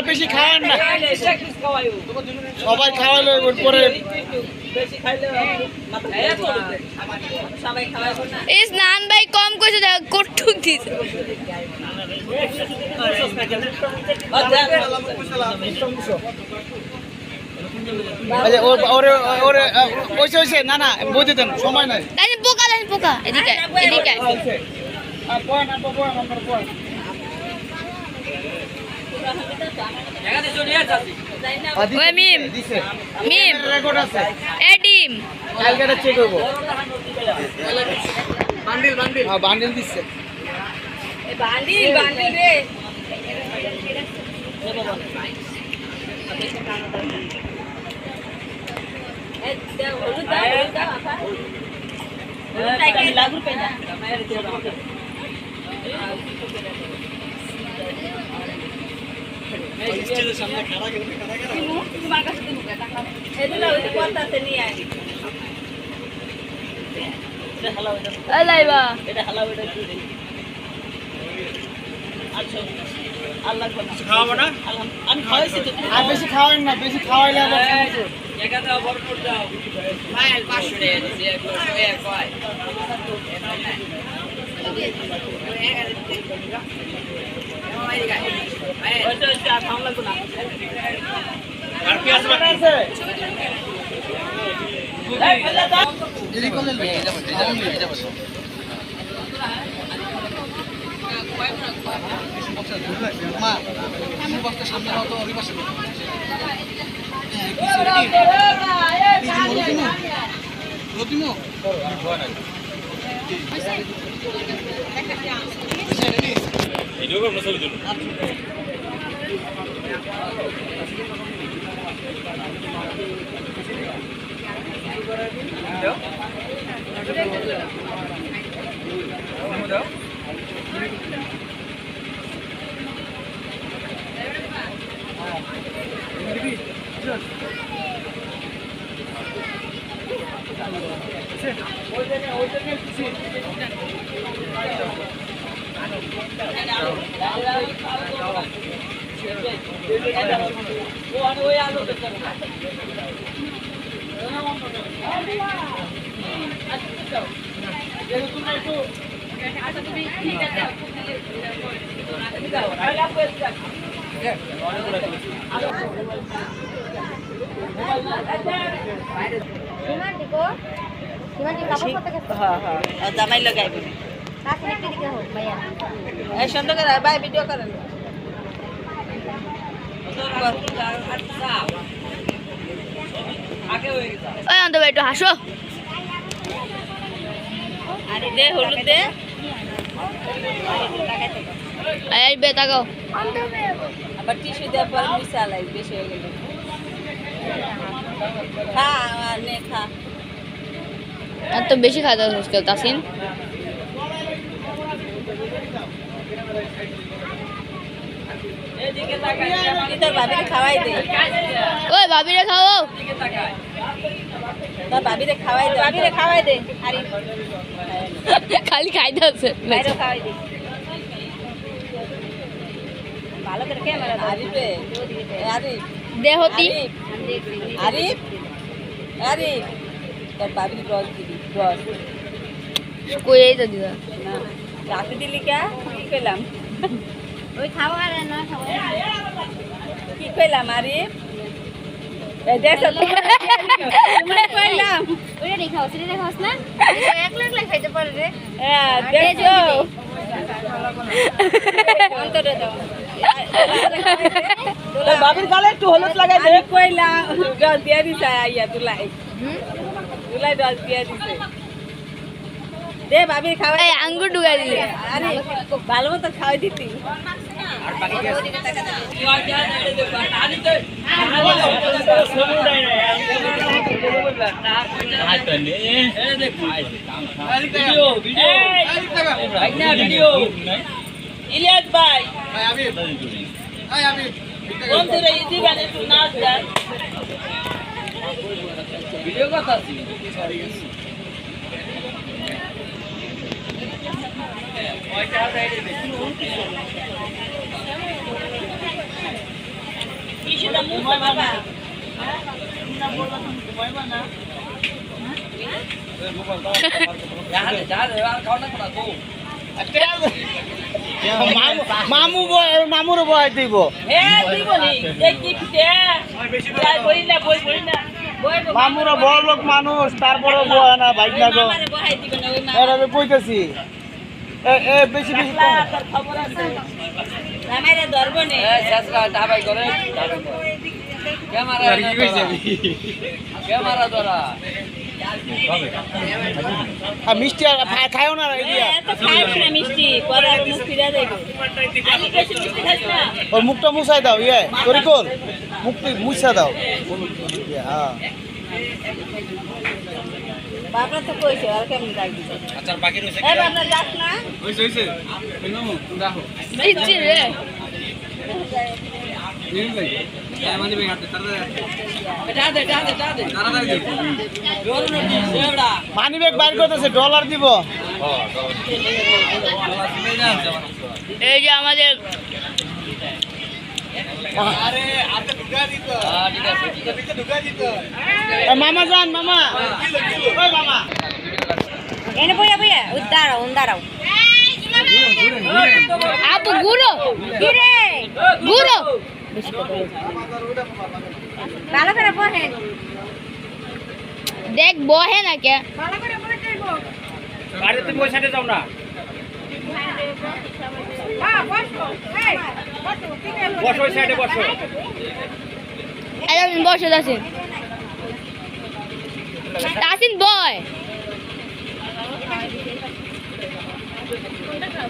বেশি খাওয়ান না, সবাই খাওয়ালে পরে স্নান ভাই কম করেছে, কটুক দিছে। না না বুঝে দেন, সময় নাই। পোকা দেন, পোকা এদিকে এদিকে। মিম মিম এডিম কালকে চেক করব। বান্ডিল বান্ডিল, হ্যাঁ বান্ডিল দিচ্ছে। বান্ডিল বান্ডিল রে খাওয়াবো না, আমি খাওয়াইছি তো। আর বেশি খাওয়াই না, বেশি খাওয়াইলে আবার জামাই লাগাইবে সুন্দর করে ভাই ভিডিও করেন। একটু হাসো। আরে দে হলুদ দে, তাকাও। আবার টিস্যু দেওয়ার পরে মিশালাই, বেশি হয়ে গেল। খা আর নে খা। আর তো বেশি খাওয়া দাওয়া মুশকিল তাসিন। তোর ভাবিরে খাওয়াই দে। ওই ভাবিরে খাওয়াও, তোর ভাবিরে খাওয়াই দে, ভাবিরে খাওয়াই দে। আরে খালি খাইতে আছে, বাইরে খাওয়াই দে ভালো করে। ক্যামেরা আরিফে, আরিফ দেহতি আরিফ আরিফ তোর ভাবির ব্রশ দিবি, ব্রশ কইই তো দিবা না রাতে দিলি কে? কি কইলাম? ওই খাওয়া আর না খাওয়া কি কইলাম আরিফ? এই দেখো তুমি কইলাম ওরে দেখাও, সেটা দেখাওস না, একলা একলা খাইতে পারে রে। হ্যাঁ দেখো অন্তরে দাও। তোর বাবির গালে একটু হলুদ লাগাই দে। কইলাম গাল দিয়া দিছে, আইয়া তুলাই তুলাই গাল দিয়া দিছে। দে ভাবির খাওয়া। এই আঙ্গুর ঢুকাই দিলে। আরে ভালো মতো খাওয়াই দিতি। আর বাকি ইলিয়াস ভাই বন্ধুরা ইজি গানে একটু নাচ দেন। ভিডিও কথা মামু মামুর বয় দিব মামুরা বড় লোক মানুষ তারপরে বয় না বাইক না গো এভাবে কইতেছি বেশি বেশি মিষ্টি আর খায়ও না ওর মুখটা মুছাই দাও ইয়ে তরিকুল মুখটি মুছা দাও হ্যাঁ বাবা তো কইছে আর কেমন লাগবে আচ্ছা বাকি রইছে এ বাবা যাস না হইছে কইনো দেখো ইচ্ছি রে নিন ভাই মানে ভাই হাতে তাড়াতাড়ি তাড়াতাড়ি জোর নে সেবড়া মানি ব্যাগ বাইর করতেছে ডলার দিব এই যে আমাদের আরে আতে ঢুকা দিত ঠিক আছে ভিতরে ঢুকা দিত মামা যান মামা ওই মামা এনে বইয়া দাঁড়াও আপু গুরো কি রে গুরো ভালো করে বহেন দেখ বহে না কে ভালো করে বহে যাইবো গাড়ি তুমি ওই সাইডে যাও না বসো এই বসো ঠিক আছে বসো ওই সাইডে বসো একদম বসে আছেন তাসিন বয়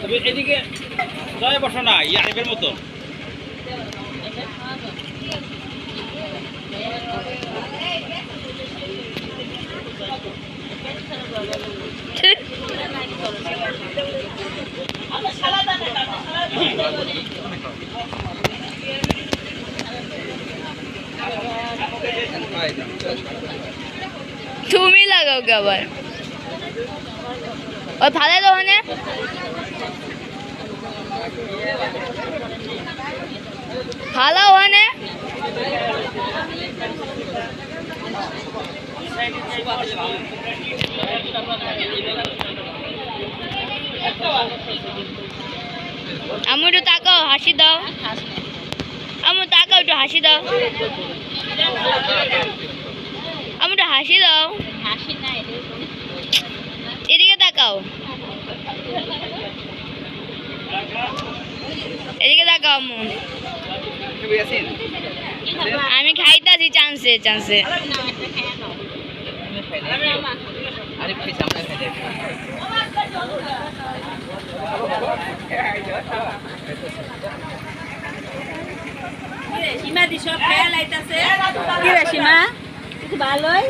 তুমি এদিকে জয় বসো না ইয়ারের মতো তুমি লাগাও কে আবার ও ফালে তো ওখানে ফালা ওখানে আমি একটু তাকাও হাসি দাও আমার তাকাও একটু হাসি দাও আমি একটু হাসি দাও এদিকে তাকাও এদিকে তাকাও আম্মু আমি খাইতাছি চান্সে সীমা দি সব খেয়াল আইতাছে কি রে সীমা কিছু ভালোই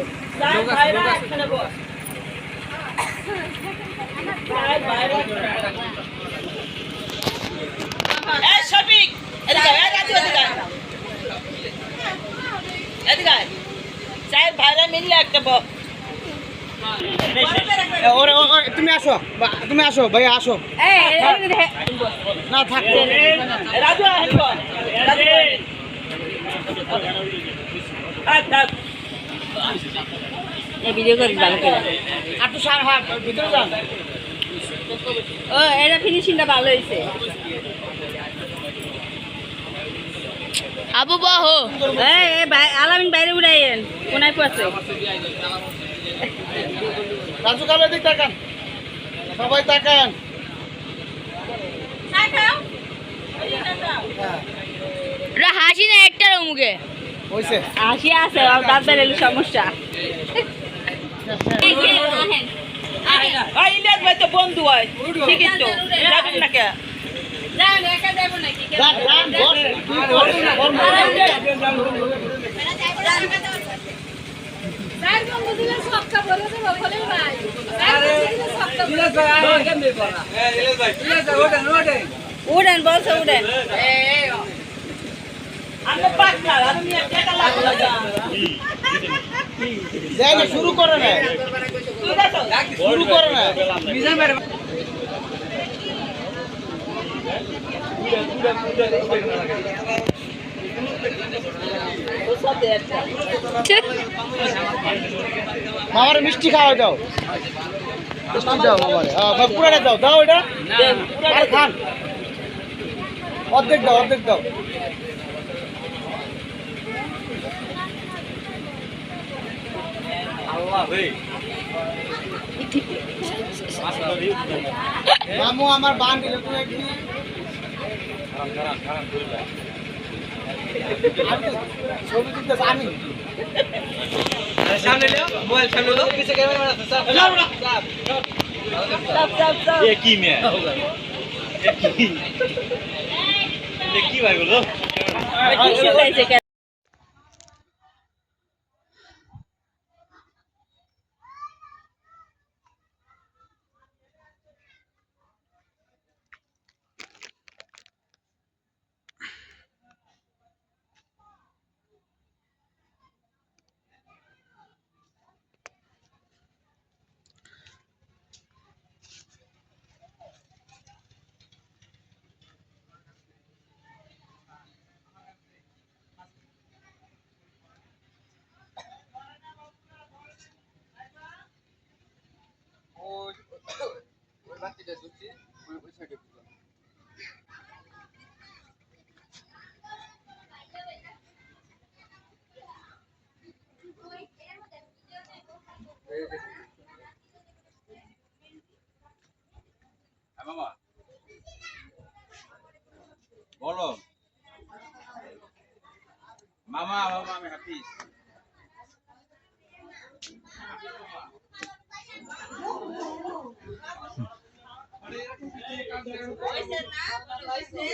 তুমি আসো ভাই আসো না থাকো ভিডিও করি ভালো করে একটু ভিতরে যান ও এটা ফিনিশিংটা ভালো হয়েছে আবু বাহো আলামিন বাইরে উড়াইয়েন কোনায় পড়ছে রাজু কালো দিক তাকান সবাই তাকান হাসি না একটা মুখে হইছে হাসি আছে দাঁত বেরেলি সমস্যা বন্ধু হয় ঠিকই তো যাবেন না কে উড়েন বলছে উড়েন শুরু করে না তোর সাথে একটা মামারে মিষ্টি খাওয়া দাও মিষ্টি দাও মামারে হ্যাঁ পুরাটা দাও দাও এটা আর খান অর্ধেক দাও আল্লাহ ভাই মামু আমার বান দিলে তুমি কি ছবি তুলতেছ আমি সামনে লো মোবাইল সামনে লো পিছে ক্যামেরা আছে স্যার চাপ এ কি মে এ কি ভাই বলো টিস্যু চাইছে কেন মামা বলো মামা আমি হাফিজ হইছে না হইছে